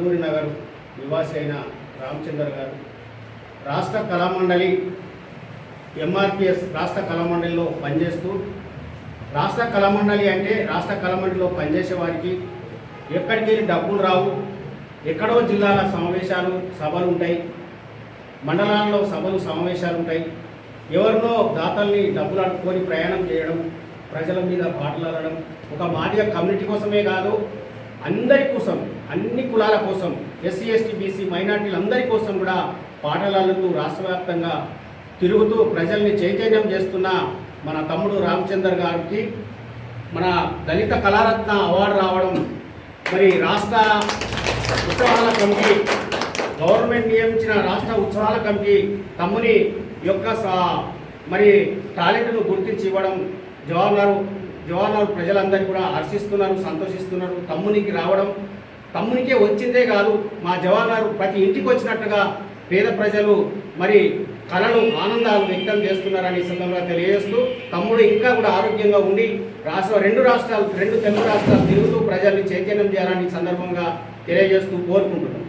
నందమూరి నగర్ నివాసి అయిన రామచందర్ గారు రాష్ట్ర కళామండలి ఎంఆర్పిఎస్ రాష్ట్ర కళామండలిలో పనిచేస్తూ, రాష్ట్ర కళామండలి అంటే రాష్ట్ర కళామండలిలో పనిచేసే వారికి ఎక్కడికి వెళ్ళి డబ్బులు రావు, ఎక్కడో జిల్లాల సమావేశాలు సభలు ఉంటాయి, మండలాల్లో సభలు సమావేశాలు ఉంటాయి. ఎవరినో దాతల్ని డబ్బులు అడుక్కొని ప్రయాణం చేయడం, ప్రజల మీద పాటలాడడం ఒక మాదిగ కమ్యూనిటీ కోసమే కాదు, అందరి కోసం, అన్ని కులాల కోసం, ఎస్సీ ఎస్టీ బీసీ మైనార్టీలు అందరి కోసం కూడా పాటలాడుతూ రాష్ట్ర వ్యాప్తంగా తిరుగుతూ ప్రజల్ని చైతన్యం చేస్తున్న మన తమ్ముడు రామచందర్ గారికి మన దళిత కళారత్న అవార్డు రావడం, మరి రాష్ట్ర ఉత్సవాల కమిటీ, గవర్నమెంట్ నియమించిన రాష్ట్ర ఉత్సవాల కమిటీ తమ్ముని యొక్క మరి టాలెంట్ను గుర్తించి ఇవ్వడం జవహర్లాల్ ప్రజలందరూ కూడా హర్షిస్తున్నారు, సంతోషిస్తున్నారు. తమ్మునికి రావడం, తమ్మునికే వచ్చిందే కాదు, మా జవహర్లాల్ ప్రతి ఇంటికి వచ్చినట్టుగా పేద ప్రజలు మరి కళలు ఆనందాలు వ్యక్తం చేస్తున్నారని సందర్భంగా తెలియజేస్తూ, తమ్ముడు ఇంకా కూడా ఆరోగ్యంగా ఉండి రెండు తెలుగు రాష్ట్రాలు తిరుగుతూ ప్రజల్ని చైతన్యం చేయాలని సందర్భంగా తెలియజేస్తూ కోరుకుంటున్నాం.